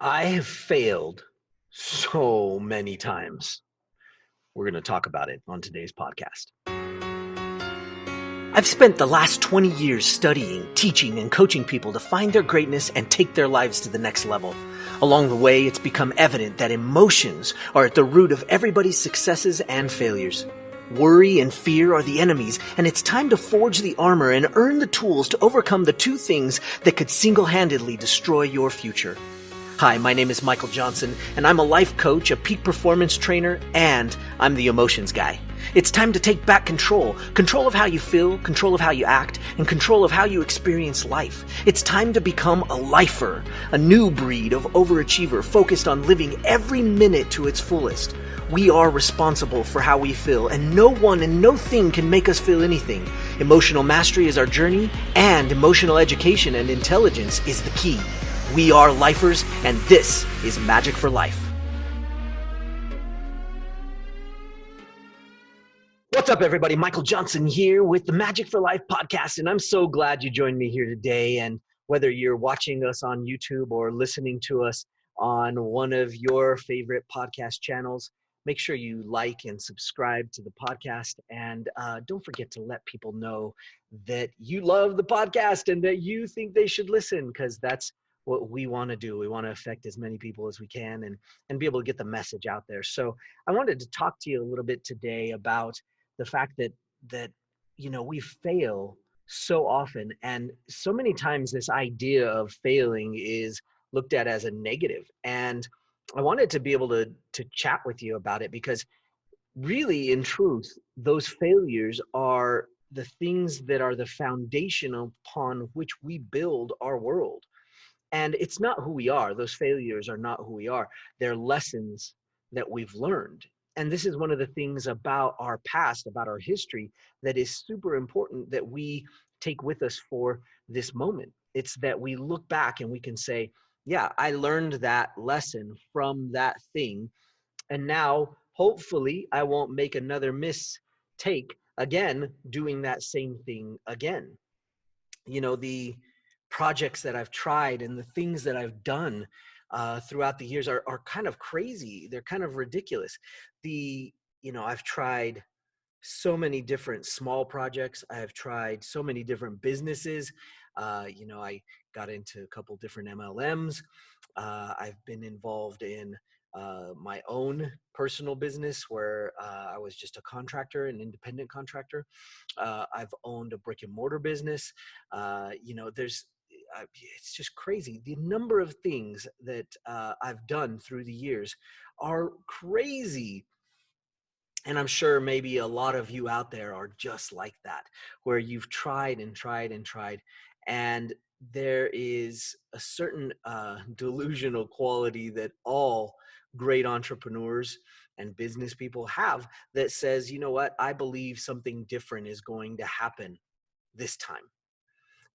I have failed so many times. We're going to talk about it on today's podcast. I've spent the last 20 years studying, teaching, and coaching people to find their greatness and take their lives to the next level. Along the way, it's become evident that emotions are at the root of everybody's successes and failures. Worry and fear are the enemies, and it's time to forge the armor and earn the tools to overcome the two things that could single-handedly destroy your future. Hi, my name is Michael Johnson, and I'm a life coach, a peak performance trainer, and I'm the emotions guy. It's time to take back control of how you feel, control of how you act, and control of how you experience life. It's time to become a lifer, a new breed of overachiever focused on living every minute to its fullest. We are responsible for how we feel, and no one and no thing can make us feel anything. Emotional mastery is our journey, and emotional education and intelligence is the key. We are lifers, and this is Magic for Life. What's up, everybody? Michael Johnson here with the Magic for Life podcast, and I'm so glad you joined me here today. And whether you're watching us on YouTube or listening to us on one of your favorite podcast channels, make sure you like and subscribe to the podcast. And don't forget to let people know that you love the podcast and that you think they should listen, because that's what we want to do. We want to affect as many people as we can and be able to get the message out there. So I wanted to talk to you a little bit today about the fact that we fail so often, and so many times this idea of failing is looked at as a negative. And I wanted to be able to chat with you about it, because really, in truth, those failures are the things that are the foundation upon which we build our world. And it's not who we are. Those failures are not who we are. They're lessons that we've learned. And this is one of the things about our past, about our history, that is super important that we take with us for this moment. It's that we look back and we can say, yeah, I learned that lesson from that thing. And now, hopefully, I won't make another mistake again doing that same thing again. The projects that I've tried and the things that I've done throughout the years are kind of crazy. They're kind of ridiculous. I've tried so many different small projects. I have tried so many different businesses. I got into a couple different MLMs. I've been involved in my own personal business where I was just a contractor, an independent contractor. I've owned a brick and mortar business. It's just crazy. The number of things that I've done through the years are crazy. And I'm sure maybe a lot of you out there are just like that, where you've tried and tried and tried. And there is a certain delusional quality that all great entrepreneurs and business people have that says, you know what, I believe something different is going to happen this time.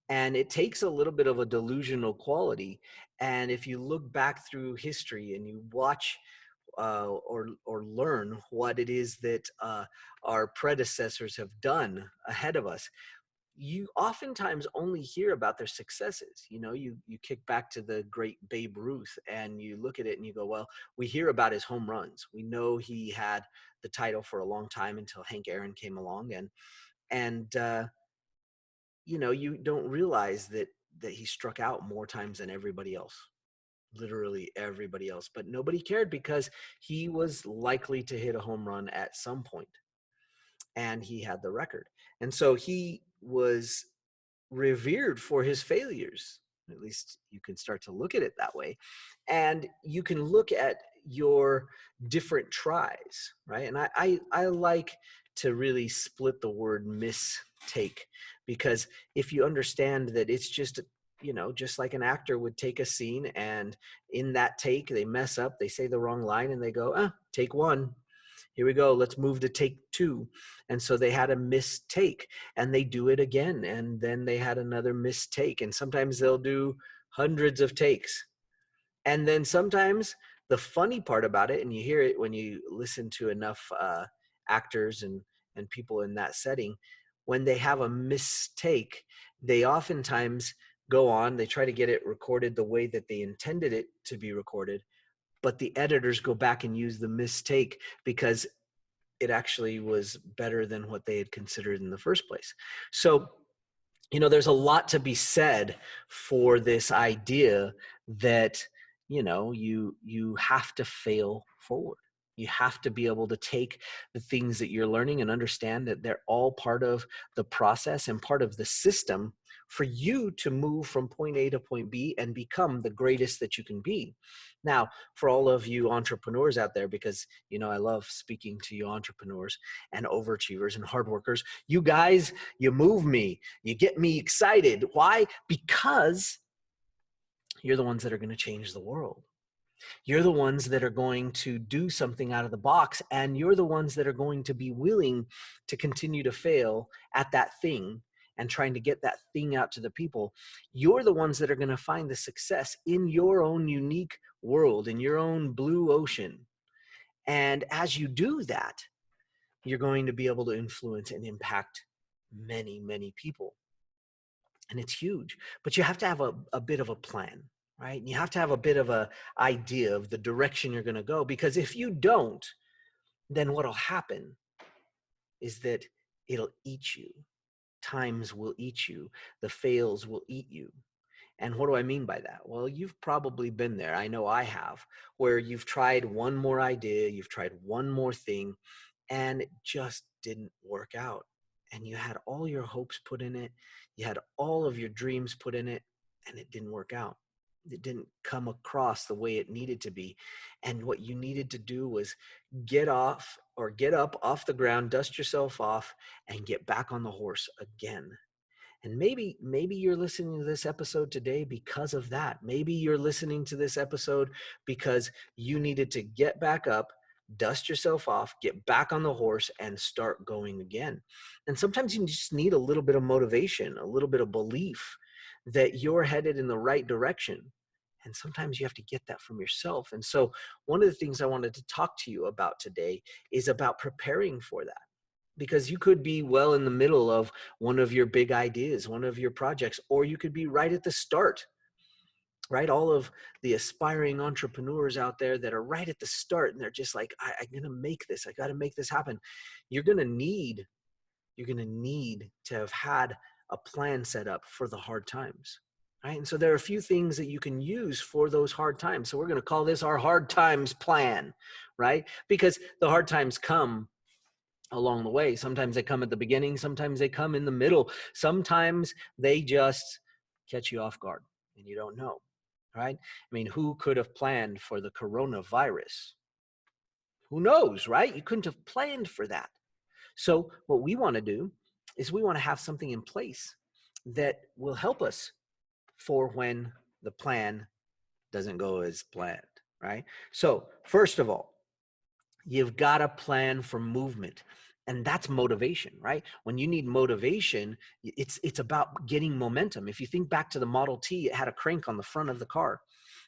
And it takes a little bit of a delusional quality. And if you look back through history and you watch or learn what it is that our predecessors have done ahead of us, you oftentimes only hear about their successes. You kick back to the great Babe Ruth and you look at it and you go, well, we hear about his home runs. We know he had the title for a long time until Hank Aaron came along, and you don't realize that he struck out more times than everybody else, literally everybody else. But nobody cared because he was likely to hit a home run at some point, and he had the record. And so he was revered for his failures. At least you can start to look at it that way. And you can look at your different tries, right? And I like to really split the word mistake, because if you understand that it's just just like an actor would take a scene, and in that take they mess up, they say the wrong line, and they go, take one, here we go, let's move to take two. And so they had a mistake, and they do it again, and then they had another mistake, and sometimes they'll do hundreds of takes. And then sometimes the funny part about it, and you hear it when you listen to enough actors and people in that setting, when they have a mistake, they oftentimes go on, they try to get it recorded the way that they intended it to be recorded, but the editors go back and use the mistake because it actually was better than what they had considered in the first place. So, there's a lot to be said for this idea that, you have to fail forward. You have to be able to take the things that you're learning and understand that they're all part of the process and part of the system for you to move from point A to point B and become the greatest that you can be. Now, for all of you entrepreneurs out there, because, I love speaking to you entrepreneurs and overachievers and hard workers, you guys, you move me, you get me excited. Why? Because you're the ones that are going to change the world. You're the ones that are going to do something out of the box, and you're the ones that are going to be willing to continue to fail at that thing and trying to get that thing out to the people. You're the ones that are going to find the success in your own unique world, in your own blue ocean. And as you do that, you're going to be able to influence and impact many, many people. And it's huge, but you have to have a bit of a plan, right? You have to have a bit of a idea of the direction you're going to go, because if you don't, then what'll happen is that it'll eat you. Times will eat you. The fails will eat you. And what do I mean by that? Well, you've probably been there. I know I have, where you've tried one more idea, you've tried one more thing, and it just didn't work out. And you had all your hopes put in it, you had all of your dreams put in it, and it didn't work out. It didn't come across the way it needed to be. And what you needed to do was get up off the ground, dust yourself off, and get back on the horse again. And maybe you're listening to this episode today because of that. Maybe you're listening to this episode because you needed to get back up, dust yourself off, get back on the horse, and start going again. And sometimes you just need a little bit of motivation, a little bit of belief that you're headed in the right direction. And sometimes you have to get that from yourself. And so one of the things I wanted to talk to you about today is about preparing for that, because you could be well in the middle of one of your big ideas, one of your projects, or you could be right at the start, right? All of the aspiring entrepreneurs out there that are right at the start, and they're just like, I'm going to make this. I got to make this happen. You're going to need to have had a plan set up for the hard times. Right? And so there are a few things that you can use for those hard times. So we're going to call this our hard times plan, right? Because the hard times come along the way. Sometimes they come at the beginning, sometimes they come in the middle, sometimes they just catch you off guard and you don't know, right? I mean, who could have planned for the coronavirus? Who knows, right? You couldn't have planned for that. So what we want to do is we want to have something in place that will help us for when the plan doesn't go as planned, right? So first of all, you've got to plan for movement. And that's motivation, right? When you need motivation, it's about getting momentum. If you think back to the Model T, it had a crank on the front of the car.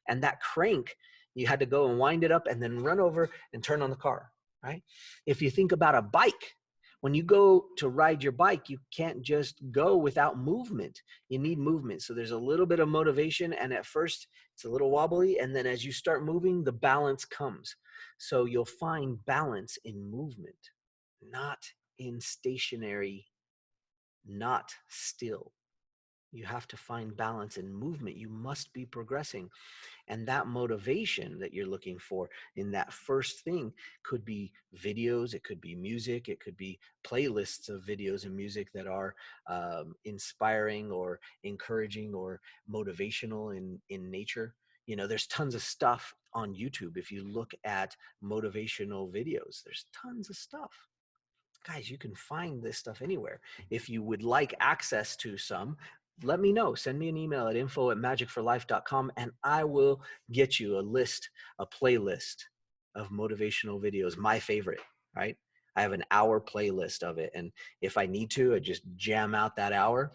And that crank, you had to go and wind it up and then run over and turn on the car, right? If you think about a bike, when you go to ride your bike, you can't just go without movement. You need movement. So there's a little bit of motivation, and at first it's a little wobbly, and then as you start moving, the balance comes. So you'll find balance in movement, not in stationary, not still. You have to find balance in movement. You must be progressing. And that motivation that you're looking for in that first thing could be videos, it could be music, it could be playlists of videos and music that are inspiring or encouraging or motivational in nature. There's tons of stuff on YouTube. If you look at motivational videos, there's tons of stuff. Guys, you can find this stuff anywhere. If you would like access to some, let me know. Send me an email at info@magicforlife.com, and I will get you a playlist of motivational videos, my favorite, right? I have an hour playlist of it. And if I need to, I just jam out that hour.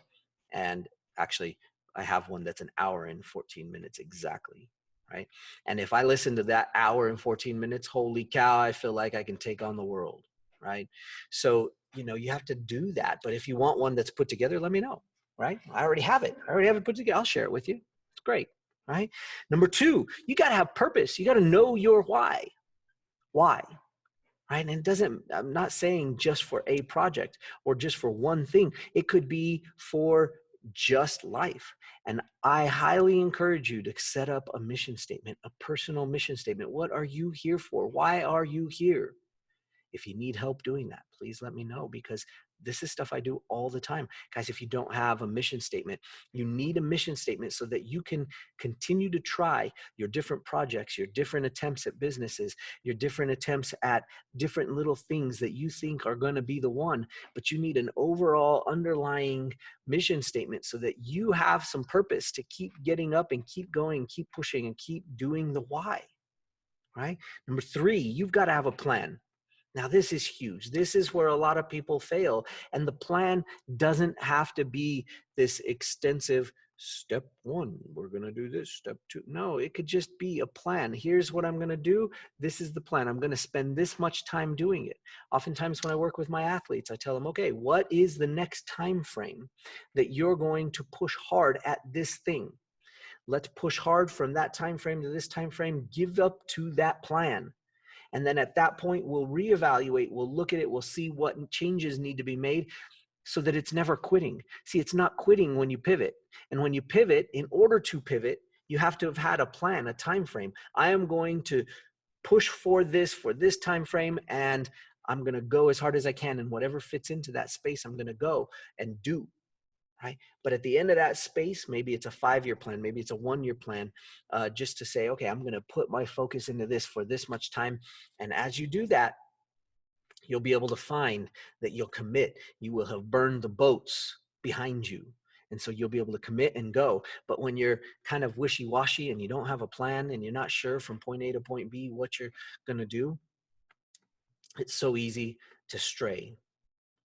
And actually, I have one that's an hour and 14 minutes exactly, right? And if I listen to that hour and 14 minutes, holy cow, I feel like I can take on the world, right? So, you have to do that. But if you want one that's put together, let me know. right? I already have it. I already have it put together. I'll share it with you. It's great, right? Number two, you got to have purpose. You got to know your why. Why? Right? And it doesn't, I'm not saying just for a project or just for one thing. It could be for just life. And I highly encourage you to set up a mission statement, a personal mission statement. What are you here for? Why are you here? If you need help doing that, please let me know, because this is stuff I do all the time. Guys, if you don't have a mission statement, you need a mission statement so that you can continue to try your different projects, your different attempts at businesses, your different attempts at different little things that you think are going to be the one. But you need an overall underlying mission statement so that you have some purpose to keep getting up and keep going, keep pushing, and keep doing the why, right? Number three, you've got to have a plan. Now, this is huge. This is where a lot of people fail. And the plan doesn't have to be this extensive step one, we're going to do this, step two. No, it could just be a plan. Here's what I'm going to do. This is the plan. I'm going to spend this much time doing it. Oftentimes when I work with my athletes, I tell them, okay, what is the next time frame that you're going to push hard at this thing? Let's push hard from that time frame to this time frame. Give up to that plan. And then at that point, we'll reevaluate, we'll look at it, we'll see what changes need to be made so that it's never quitting. See, it's not quitting when you pivot. And when you pivot, in order to pivot, you have to have had a plan, a time frame. I am going to push for this time frame, and I'm going to go as hard as I can. And whatever fits into that space, I'm going to go and do. Right? But at the end of that space, maybe it's a 5-year plan, maybe it's a 1-year plan, just to say, okay, I'm going to put my focus into this for this much time. And as you do that, you'll be able to find that you'll commit. You will have burned the boats behind you. And so you'll be able to commit and go. But when you're kind of wishy-washy and you don't have a plan and you're not sure from point A to point B what you're going to do, it's so easy to stray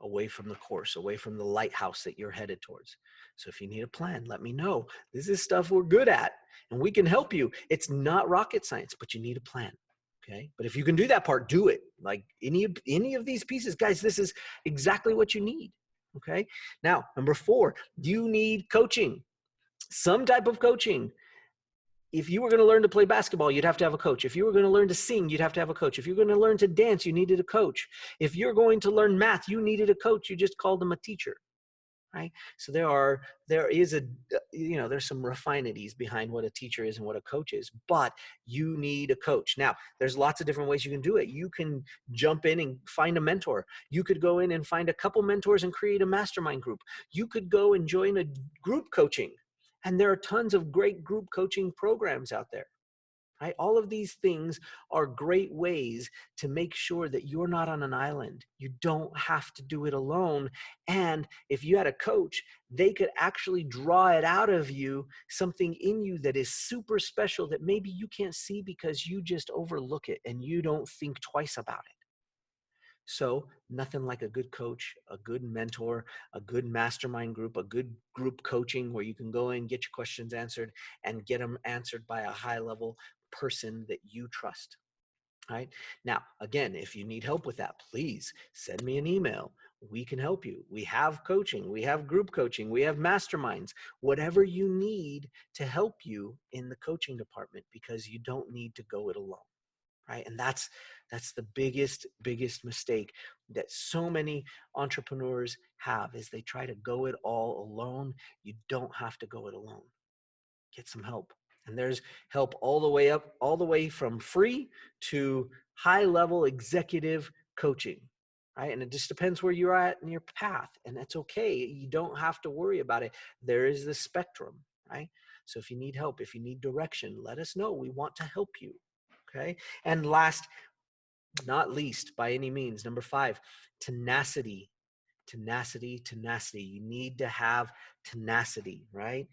away from the course, away from the lighthouse that you're headed towards. So if you need a plan, let me know. This is stuff we're good at and we can help you. It's not rocket science, but you need a plan. Okay. But if you can do that part, do it. Like any of these pieces, guys, this is exactly what you need. Okay. Now, number 4, you need coaching, some type of coaching. If you were going to learn to play basketball, you'd have to have a coach. If you were going to learn to sing, you'd have to have a coach. If you're going to learn to dance, you needed a coach. If you're going to learn math, you needed a coach. You just called them a teacher, right? So there's some refinities behind what a teacher is and what a coach is, but you need a coach. Now, there's lots of different ways you can do it. You can jump in and find a mentor. You could go in and find a couple mentors and create a mastermind group. You could go and join a group coaching. And there are tons of great group coaching programs out there, right? All of these things are great ways to make sure that you're not on an island. You don't have to do it alone. And if you had a coach, they could actually draw it out of you, something in you that is super special that maybe you can't see because you just overlook it and you don't think twice about it. So nothing like a good coach, a good mentor, a good mastermind group, a good group coaching where you can go in, get your questions answered, and get them answered by a high-level person that you trust. Right? Now, again, if you need help with that, please send me an email. We can help you. We have coaching. We have group coaching. We have masterminds. Whatever you need to help you in the coaching department, because you don't need to go it alone. Right? And that's the biggest mistake that so many entrepreneurs have, is they try to go it all alone. You don't have to go it alone. Get some help. And there's help all the way up, all the way from free to high level executive coaching. Right? And it just depends where you're at in your path. And that's okay. You don't have to worry about it. There is the spectrum, right? So if you need help, if you need direction, let us know. We want to help you. Okay. And last, not least by any means, number 5, tenacity. Tenacity. You need to have tenacity, right?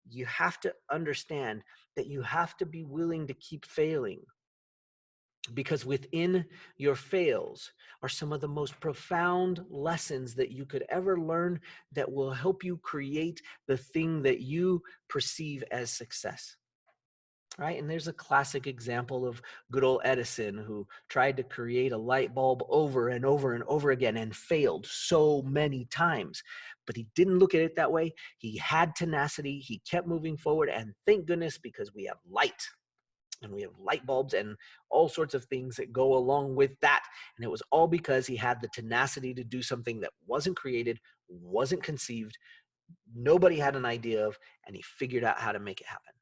You have to understand that you have to be willing to keep failing, because within your fails are some of the most profound lessons that you could ever learn that will help you create the thing that you perceive as success. right? And there's a classic example of good old Edison, who tried to create a light bulb over and over and over again and failed so many times. But he didn't look at it that way. He had tenacity. He kept moving forward. And thank goodness, because we have light and we have light bulbs and all sorts of things that go along with that. And it was all because he had the tenacity to do something that wasn't created, wasn't conceived, nobody had an idea of, and he figured out how to make it happen.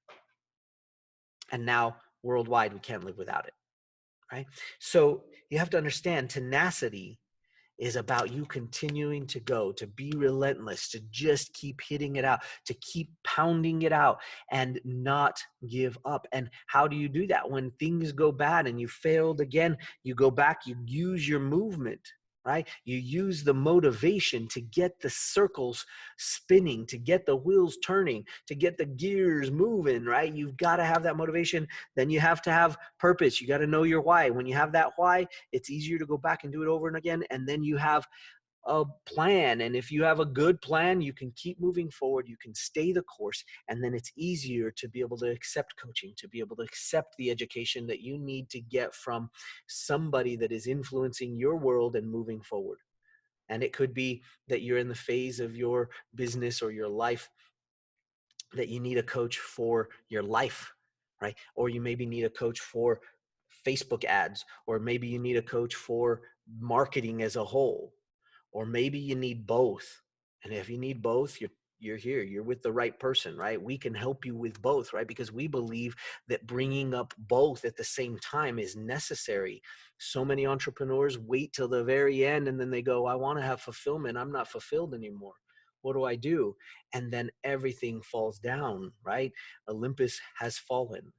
And now worldwide, we can't live without it, right? So you have to understand, tenacity is about you continuing to go, to be relentless, to just keep hitting it out, to keep pounding it out and not give up. And how do you do that? When things go bad and you failed again, you go back, you use your movement, right? You use the motivation to get the circles spinning, to get the wheels turning, to get the gears moving, right? You've got to have that motivation. Then you have to have purpose. You got to know your why. When you have that why, it's easier to go back and do it over and again. And then you have a plan. And if you have a good plan, you can keep moving forward. You can stay the course. And then it's easier to be able to accept coaching, to be able to accept the education that you need to get from somebody that is influencing your world and moving forward. And it could be that you're in the phase of your business or your life that you need a coach for your life, right? Or you maybe need a coach for Facebook ads, or maybe you need a coach for marketing as a whole. Or maybe you need both. And if you need both, you're here. You're with the right person, right? We can help you with both, right? Because we believe that bringing up both at the same time is necessary. So many entrepreneurs wait till the very end and then they go, I want to have fulfillment. I'm not fulfilled anymore. What do I do? And then everything falls down, right? Olympus has fallen.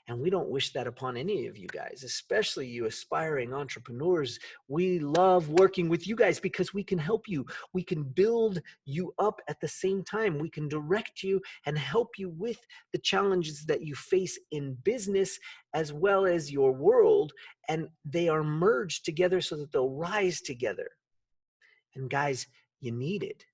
And we don't wish that upon any of you guys, especially you aspiring entrepreneurs. We love working with you guys because we can help you. We can build you up at the same time. We can direct you and help you with the challenges that you face in business as well as your world. And they are merged together so that they'll rise together. And guys, you need it.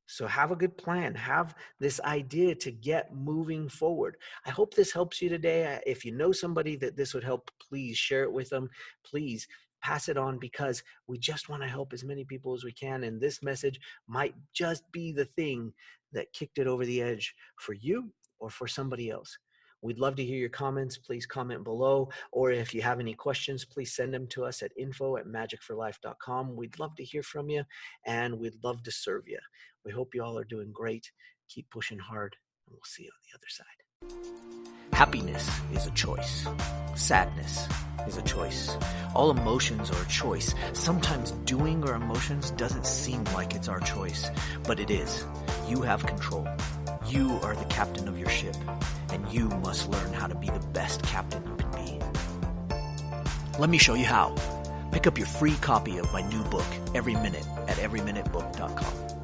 So have a good plan. Have this idea to get moving forward. I hope this helps you today. If you know somebody that this would help, please share it with them. Please pass it on, because we just want to help as many people as we can. And this message might just be the thing that kicked it over the edge for you or for somebody else. We'd love to hear your comments. Please comment below. Or if you have any questions, please send them to us at info@magicforlife.com. We'd love to hear from you, and we'd love to serve you. We hope you all are doing great. Keep pushing hard, and we'll see you on the other side. Happiness is a choice. Sadness is a choice. All emotions are a choice. Sometimes doing our emotions doesn't seem like it's our choice, but it is. You have control. You are the captain of your ship, and you must learn how to be the best captain you can be. Let me show you how. Pick up your free copy of my new book, Every Minute, at everyminutebook.com.